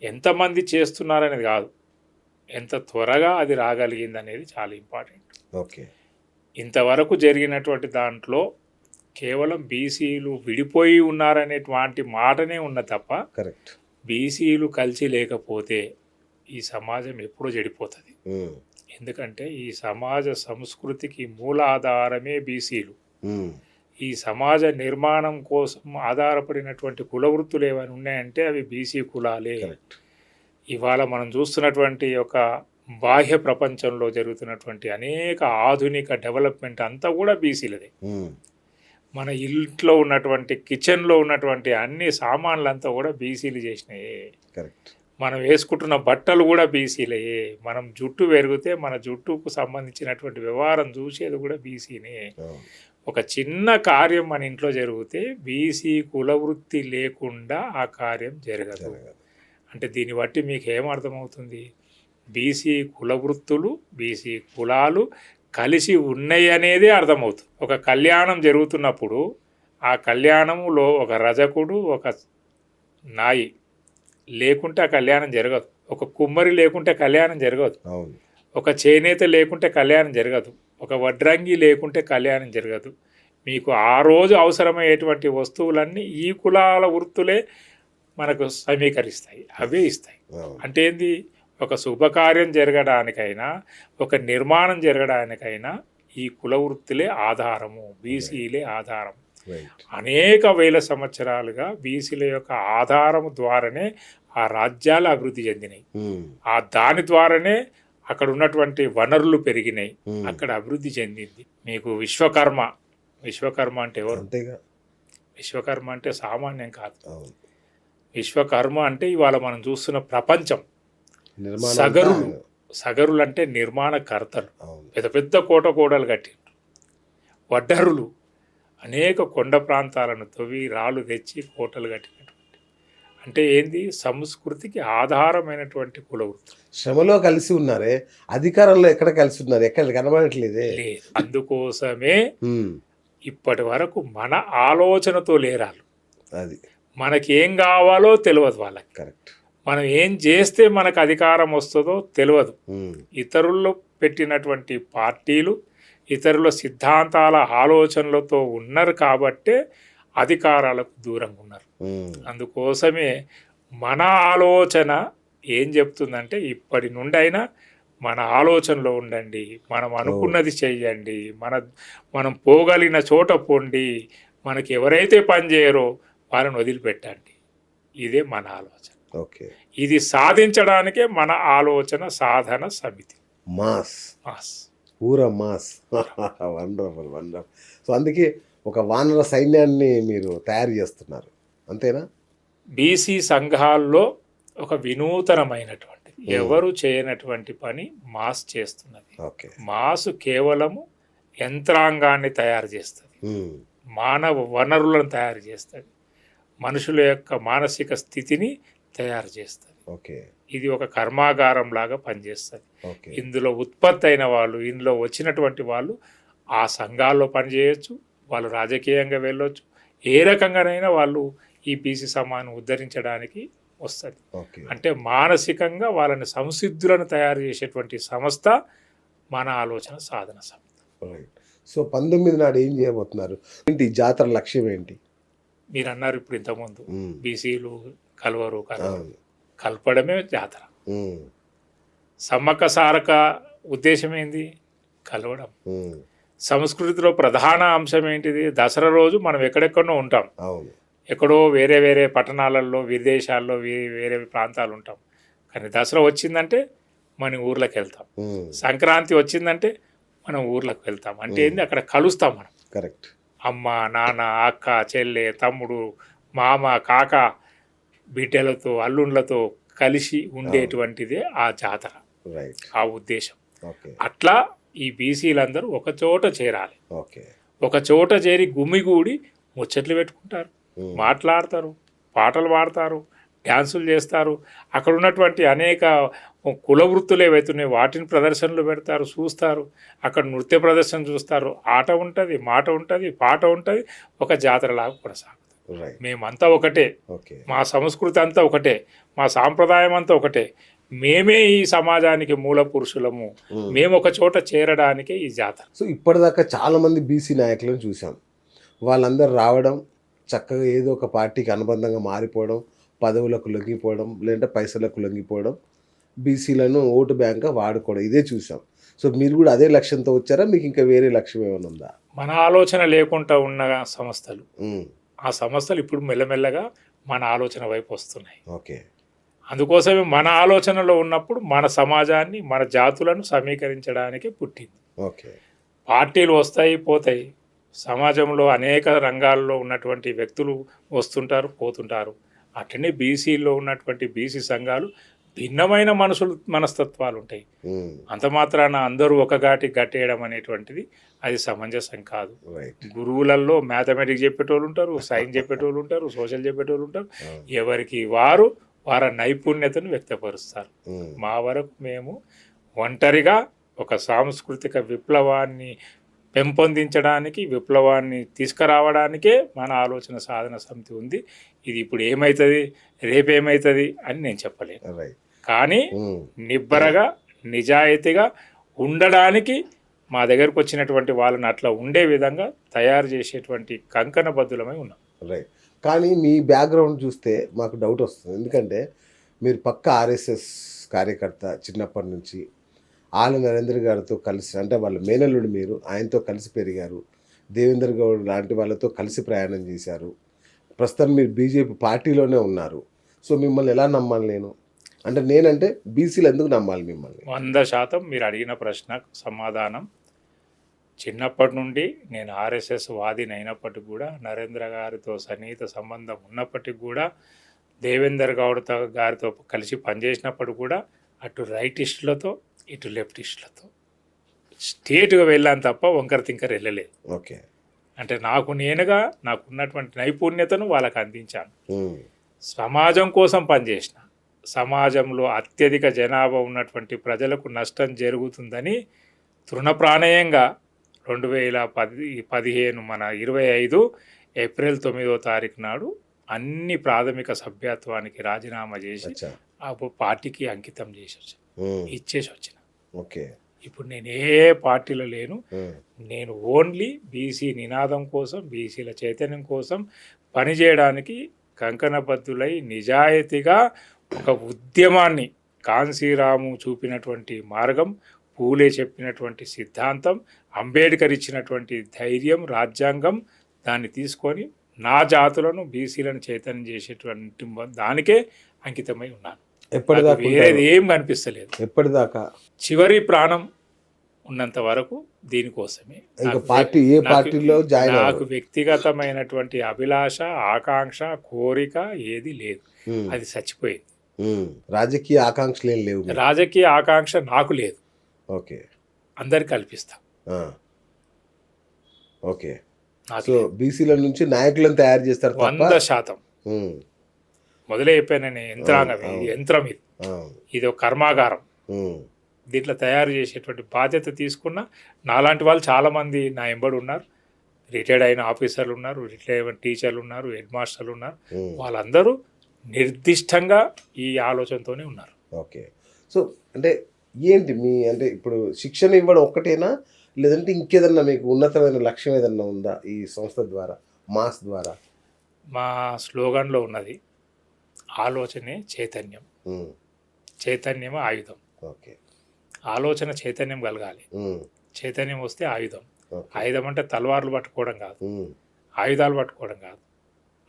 ఎంతమంది చేస్తున్నారనేది కాదు, ఎంత త్వరగా అది రాగలిగిందనేది చాలా ఇంపార్టెంట్. ఓకే. ఇంతవరకు జరిగినటువంటి దాంట్లో కేవలం బీసీలు విడిపోయి ఉన్నారనేటువంటి మాటనే ఉన్న తప్ప కరెక్ట్. బీసీలు కలిసి లేకపోతే ఈ సమాజం ఎప్పుడో చెడిపోతుంది. ఎందుకంటే ఈ సమాజ సంస్కృతికి మూలాధారమే బీసీలు. ఈ సమాజ నిర్మాణం కోసం ఆధారపడినటువంటి కుల వృత్తులు ఏమైనా ఉన్నాయంటే అవి బీసీ కులాలే. ఇవాళ మనం చూస్తున్నటువంటి ఒక బాహ్య ప్రపంచంలో జరుగుతున్నటువంటి అనేక ఆధునిక డెవలప్మెంట్ అంతా కూడా బీసీలదే. మన ఇంట్లో ఉన్నటువంటి కిచెన్లో ఉన్నటువంటి అన్ని సామాన్లంతా కూడా బీసీలు చేసినాయే. కరెక్ట్. మనం వేసుకుంటున్న బట్టలు కూడా బీసీలయే. మనం జుట్టు పెరిగితే మన జుట్టుకు సంబంధించినటువంటి వ్యవహారం చూసేది కూడా బీసీనే. ఒక చిన్న కార్యం మన ఇంట్లో జరిగితే బీసీ కులవృత్తి లేకుండా ఆ కార్యం జరగదు. అంటే దీన్ని బట్టి మీకు ఏమర్థమవుతుంది? బీసీ కులవృత్తులు, బీసీ కులాలు కలిసి ఉన్నాయి అనేది అర్థమవుతుంది. ఒక కళ్యాణం జరుగుతున్నప్పుడు ఆ కళ్యాణంలో ఒక రజకుడు, ఒక నాయి లేకుంటే ఆ కళ్యాణం జరగదు. ఒక కుమ్మరి లేకుంటే కళ్యాణం జరగదు. ఒక చేనేత లేకుంటే కళ్యాణం జరగదు. ఒక వడ్రంగి లేకుంటే కళ్యాణం జరగదు. మీకు ఆ రోజు అవసరమయ్యేటువంటి వస్తువులన్నీ ఈ కులాల వృత్తులే మనకు సమీకరిస్తాయి, అవే ఇస్తాయి. అంటే ఏంది? ఒక శుభకార్యం జరగడానికైనా, ఒక నిర్మాణం జరగడానికైనా ఈ కుల వృత్తులే ఆధారము, బీసీలే ఆధారం. అనేక వేల సంవత్సరాలుగా బీసీల యొక్క ఆధారము ద్వారానే ఆ రాజ్యాలు అభివృద్ధి చెందినాయి. ఆ దాని ద్వారానే అక్కడ ఉన్నటువంటి వనరులు పెరిగినాయి, అక్కడ అభివృద్ధి చెందింది. మీకు విశ్వకర్మ అంటే ఎవరు? విశ్వకర్మ అంటే సామాన్యం కాదు. విశ్వకర్మ అంటే ఇవాళ మనం చూస్తున్న ప్రపంచం. సగరులు అంటే నిర్మాణకర్తలు, పెద్ద పెద్ద కోటలు కట్టిండ్రు. వడ్డరులు అనేక కొండ ప్రాంతాలను తవ్వి రాళ్ళు తెచ్చి కోటలు కట్టినటువంటి, అంటే ఏంది? సంస్కృతికి ఆధారమైనటువంటి కులవృత్తి. శ్రమలో కలిసి ఉన్నారే, అధికారంలో ఎక్కడ కలిసి ఉన్నారు? ఎక్కడ కనబడట్లేదే. అందుకోసమే ఇప్పటి వరకు మన ఆలోచనతో లేరాలు. అది మనకి ఏం కావాలో తెలియదు వాళ్ళకి. కరెక్ట్. మనం ఏం చేస్తే మనకు అధికారం వస్తుందో తెలియదు. ఇతరుల్లో పెట్టినటువంటి పార్టీలు, ఇతరుల సిద్ధాంతాల ఆలోచనలతో ఉన్నారు కాబట్టే అధికారాలకు దూరంగా ఉన్నారు. అందుకోసమే మన ఆలోచన ఏం చెప్తుందంటే, ఇప్పటి నుండైనా మన ఆలోచనలో ఉండండి, మనం అనుకున్నది చెయ్యండి, మనం పోగలిగిన చోట పోండి, మనకి ఎవరైతే పని చేయరో వాళ్ళని వదిలిపెట్టండి. ఇదే మన ఆలోచన. ఓకే. ఇది సాధించడానికే మన ఆలోచన సాధన సమితి. Mass wonderful. సో అందుకే ఒక వానర సైన్యాన్ని మీరు తయారు చేస్తున్నారు, అంతేనా? బీసీ సంఘాల్లో ఒక వినూతనమైనటువంటి, ఎవరు చేయనటువంటి పని మాస్ చేస్తున్నది. మాస్ కేవలము యంత్రాంగాన్ని తయారు చేస్తుంది, మానవ వనరులను తయారు చేస్తుంది, మనుషుల యొక్క మానసిక స్థితిని తయారు చేస్తుంది. ఇది ఒక కర్మాగారం లాగా పనిచేస్తుంది. ఇందులో ఉత్పత్తి అయిన వాళ్ళు, ఇందులో వచ్చినటువంటి వాళ్ళు ఆ సంఘాల్లో పనిచేయచ్చు, వాళ్ళు రాజకీయంగా వెళ్ళొచ్చు, ఏ రకంగానైనా వాళ్ళు ఈ బీసీ సమాజాన్ని ఉద్ధరించడానికి వస్తుంది. అంటే మానసికంగా వాళ్ళని సంసిద్ధులను తయారు చేసేటువంటి సంస్థ మన ఆలోచన సాధన సమితి. సో 19 నాడు ఏం చేయబోతున్నారు? ఏంటి జాతర లక్ష్యం ఏంటి? మీరు అన్నారు ఇప్పుడు ఇంతకుముందు, బీసీలు కలవరు, కలపడమే జాతర. సమ్మక్క సారక ఉద్దేశం ఏంది? కలవడం. సంస్కృతిలో ప్రధాన అంశం ఏంటిది? దసరా రోజు మనం ఎక్కడెక్కడో ఉంటాం, ఎక్కడో వేరే వేరే పట్టణాలలో, విదేశాల్లో, వేరే ప్రాంతాలు ఉంటాం. కానీ దసరా వచ్చిందంటే మన ఊర్లోకి వెళ్తాం, సంక్రాంతి వచ్చిందంటే మనం ఊర్లోకి వెళ్తాం. అంటే ఏంది? అక్కడ కలుస్తాం మనం. కరెక్ట్. అమ్మ, నాన్న, అక్క, చెల్లె, తమ్ముడు, మామ, కాక, బిడ్డలతో, అల్లుళ్ళతో కలిసి ఉండేటువంటిదే ఆ జాతర, ఆ ఉద్దేశం. అట్లా ఈ బీసీలందరూ ఒక చోట చేరాలి. ఒక చోట చేరి గుమిగూడి ముచ్చట్లు పెట్టుకుంటారు, మాట్లాడతారు, పాటలు పాడతారు, డ్యాన్సులు చేస్తారు. అక్కడ ఉన్నటువంటి అనేక కుల వృత్తులు ఏవైతున్నాయి వాటిని ప్రదర్శనలు పెడతారు, చూస్తారు. అక్కడ నృత్య ప్రదర్శన చూస్తారు, ఆట ఉంటుంది, మాట ఉంటుంది, పాట ఉంటుంది, ఒక జాతరలాగా కొనసాగుతుంది. రైట్. మేమంతా ఒకటే, ఓకే. మా సంస్కృతి అంతా ఒకటే, మా సాంప్రదాయం అంతా ఒకటే, మేమే ఈ సమాజానికి మూల పురుషులము, మేము ఒక చోట చేరడానికే ఈ జాతర. సో ఇప్పటిదాకా చాలామంది బీసీ నాయకులను చూసాం. వాళ్ళందరూ రావడం, చక్కగా ఏదో ఒక పార్టీకి అనుబంధంగా మారిపోవడం, పదవులకు లొంగిపోవడం, లేదంటే పైసలకు లొంగిపోవడం, బీసీలను ఓటు బ్యాంక్గా వాడుకోవడం, ఇదే చూసాం. సో మీరు కూడా అదే లక్ష్యంతో వచ్చారా? మీకు ఇంకా వేరే లక్ష్యం ఏమైనా ఉందా? మన ఆలోచన లేకుండా ఉన్న సంస్థలు, ఉమ్, ఆ సంస్థలు ఇప్పుడు మెల్లమెల్లగా మన ఆలోచన వైపు వస్తున్నాయి. ఓకే. అందుకోసమే మన ఆలోచనలో ఉన్నప్పుడు మన సమాజాన్ని, మన జాతులను సమీకరించడానికి పుట్టింది. ఓకే. పార్టీలు వస్తాయి పోతాయి, సమాజంలో అనేక రంగాల్లో ఉన్నటువంటి వ్యక్తులు వస్తుంటారు పోతుంటారు. అట్లనే బీసీలో ఉన్నటువంటి బీసీ సంఘాలు భిన్నమైన మనస్తత్వాలు ఉంటాయి. ఉమ్, అంత మాత్రాన అందరూ ఒక ఘాటి గట్టేయడం అనేటువంటిది అది సమంజసం కాదు. రైట్. గురువులలో మ్యాథమెటిక్స్ చెప్పేటోళ్ళు ఉంటారు, సైన్స్ చెప్పేటోళ్ళు ఉంటారు, సోషల్ చెప్పేటోళ్ళు ఉంటారు. ఆ, ఎవరికి వారు వారి నైపుణ్యతను వ్యక్తపరుస్తారు. ఉమ్, మా వరకు మేము ఒంటరిగా ఒక సాంస్కృతిక విప్లవాన్ని పెంపొందించడానికి, విప్లవాన్ని తీసుకురావడానికే మన ఆలోచన సాధన సమితి ఉంది. ఇది ఇప్పుడు ఏమవుతుంది, రేపేమవుతుంది అని నేను చెప్పలేను. రైట్. కానీ ఉమ్, నిబ్బరగా, నిజాయితీగా ఉండడానికి మా దగ్గరకు వచ్చినటువంటి వాళ్ళని అట్లా ఉండే విధంగా తయారు చేసేటువంటి కంకణబద్ధులమై ఉన్నాం. రైట్. కానీ మీ బ్యాక్గ్రౌండ్ చూస్తే మాకు డౌట్ వస్తుంది. ఎందుకంటే మీరు పక్క ఆర్ఎస్ఎస్ కార్యకర్త, చిన్నప్పటి నుంచి ఆల నరేంద్ర గారితో కలిసి, అంటే వాళ్ళ మేనల్లుడు మీరు, ఆయనతో కలిసి పెరిగారు. దేవేంద్ర గౌడ్ లాంటి వాళ్ళతో కలిసి ప్రయాణం చేశారు. ప్రస్తుతం మీరు బీజేపీ పార్టీలోనే ఉన్నారు. సో మిమ్మల్ని ఎలా నమ్మాలి నేను? అంటే నేనంటే బీసీలు ఎందుకు నమ్మాలి మిమ్మల్ని? 100% మీరు అడిగిన ప్రశ్నకు సమాధానం. చిన్నప్పటి నుండి నేను ఆర్ఎస్ఎస్ వాదిని అయినప్పటికీ కూడా, నరేంద్ర గారితో సన్నిహిత సంబంధం ఉన్నప్పటికీ కూడా, దేవేందర్ గౌడ్తో గారితో కలిసి పనిచేసినప్పుడు కూడా, అటు రైటిస్టులతో ఇటు లెఫ్టిస్టులతో స్టేట్గా వెళ్ళాను తప్ప వంకర తింకర వెళ్ళలేదు. ఓకే. అంటే నాకు నేనుగా నాకున్నటువంటి నైపుణ్యతను వాళ్ళకి అందించాను. ఉమ్, సమాజం కోసం పనిచేసిన, సమాజంలో అత్యధిక జనాభా ఉన్నటువంటి ప్రజలకు నష్టం జరుగుతుందని తృణప్రాణేయంగా 2015 మన 25 ఏప్రిల్ 9వ తారీఖు నాడు అన్ని ప్రాథమిక సభ్యత్వానికి రాజీనామా చేసి అచ్చా. ఆ పార్టీకి అంకితం చేసి వచ్చాను, ఉమ్, ఇచ్చేసి వచ్చిన. ఓకే. ఇప్పుడు నేను ఏ పార్టీలో లేను. ఉమ్, నేను ఓన్లీ బీసీ నినాదం కోసం, బీసీల చైతన్యం కోసం పనిచేయడానికి కంకణబద్ధులై నిజాయితీగా ఒక ఉద్యమాన్ని, కాన్సీరాము చూపినటువంటి మార్గం, పూలే చెప్పినటువంటి సిద్ధాంతం, అంబేద్కర్ ఇచ్చినటువంటి ధైర్యం, రాజ్యాంగం, దాన్ని తీసుకొని నా జాతులను, బీసీలను చైతన్యం చేసేటువంటి దానికే అంకితమై ఉన్నాను. ఎప్పటిదాకా వేరేది ఉంటారు? ఏం కనిపిస్తలేదు. ఎప్పటిదాకా? చివరి ప్రాణం ఉన్నంత వరకు దీనికోసమే. ఇంకా పార్టీ ఏ పార్టీలో జాయిన్ నాకు అవ్వరు? వ్యక్తిగతమైనటువంటి అభిలాష, ఆకాంక్ష, కోరిక ఏది లేదు. ఉమ్, అది చచ్చిపోయింది. ఉమ్, రాజకీయ ఆకాంక్షలు ఏం లేవు మీకు? రాజకీయ ఆకాంక్ష నాకు లేదు. ఓకే. అందరికి కల్పిస్తా. ఆ, ఓకే. నాకు సో బీసీల నుంచి నాయకులను తయారు చేస్తారు తప్ప 100% ఉమ్, మొదలే చెప్పాను నేను. యంత్రాంగం ఇది, యంత్రం ఇది. ఆ, ఇది ఒక కర్మాగారం. ఉమ్, దీంట్లో తయారు చేసేటువంటి బాధ్యత తీసుకున్న నాలాంటి వాళ్ళు చాలామంది నా ఎంబడి ఉన్నారు. రిటైర్డ్ అయిన ఆఫీసర్లు ఉన్నారు, రిటైర్డ్ అయిన టీచర్లు ఉన్నారు, హెడ్ మాస్టర్లు ఉన్నారు. ఉమ్, వాళ్ళందరూ నిర్దిష్టంగా ఈ ఆలోచనతోనే ఉన్నారు. ఓకే. సో అంటే ఏంటి మీ, అంటే ఇప్పుడు శిక్షణ ఇవ్వడం ఒక్కటేనా, లేదంటే ఇంకేదన్నా మీకు ఉన్నతమైన లక్ష్యం ఏదన్నా ఉందా ఈ సంస్థ ద్వారా, మాస్ ద్వారా? మా స్లోగన్లో ఉన్నది ఆలోచనే చైతన్యం, ఉమ్, చైతన్యమే ఆయుధం. ఓకే. ఆలోచన చైతన్యం కలగాలి, ఉమ్, చైతన్యం వస్తే ఆయుధం. ఓకే. ఆయుధం అంటే తలవార్లు పట్టుకోవడం కాదు, ఉమ్, ఆయుధాలు పట్టుకోవడం కాదు.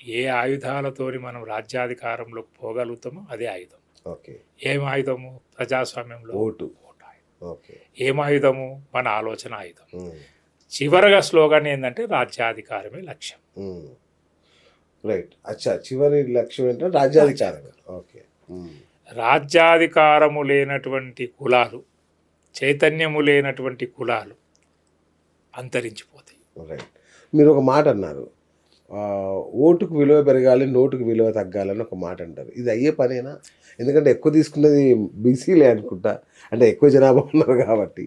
ఏ ఆయుధాలతోని మనం రాజ్యాధికారంలోకి పోగలుగుతామో అదే ఆయుధం. ఓకే. ఏం ఆయుధము? ప్రజాస్వామ్యంలో ఓటు. ఓటు ఆయుధం. ఓకే. ఏం ఆయుధము? మన ఆలోచన ఆయుధం. ఉమ్, చివరగా స్లోగన్ ఏంటంటే రాజ్యాధికారమే లక్ష్యం. ఉమ్, రైట్. అచ్చా, చివరి లక్ష్యం ఏంటంటే రాజ్యాధికారం. ఓకే. ఉమ్, రాజ్యాధికారము లేనటువంటి కులాలు, చైతన్యము లేనటువంటి కులాలు అంతరించిపోతాయి. రైట్. మీరు ఒక మాట అన్నారు, ఓటుకు విలువ పెరగాలి, నోటుకు విలువ తగ్గాలని ఒక మాట అంటారు. ఇది అయ్యే పనేనా? ఎందుకంటే ఎక్కువ తీసుకున్నది బీసీలే అనుకుంటా, అంటే ఎక్కువ జనాభా ఉన్నారు కాబట్టి.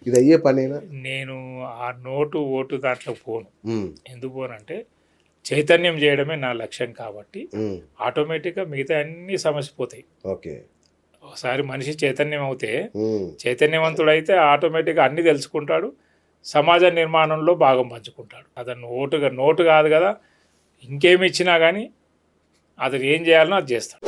ఇది అయ్యే పనేనా? నేను ఆ నోటు ఓటు దాంట్లో పోను. ఉమ్, ఎందుకు పోనంటే చైతన్యం చేయడమే నా లక్ష్యం కాబట్టి ఉమ్, ఆటోమేటిక్గా మిగతా అన్ని సమస్య పోతాయి. ఓకే. ఒకసారి మనిషి చైతన్యం అవుతే, ఉమ్, చైతన్యవంతుడైతే ఆటోమేటిక్గా అన్ని తెలుసుకుంటాడు, సమాజ నిర్మాణంలో భాగం పంచుకుంటాడు. అతను నోటు కాదు కదా, ఇంకేమి ఇచ్చినా కానీ అతను ఏం చేయాలనో అది చేస్తాడు.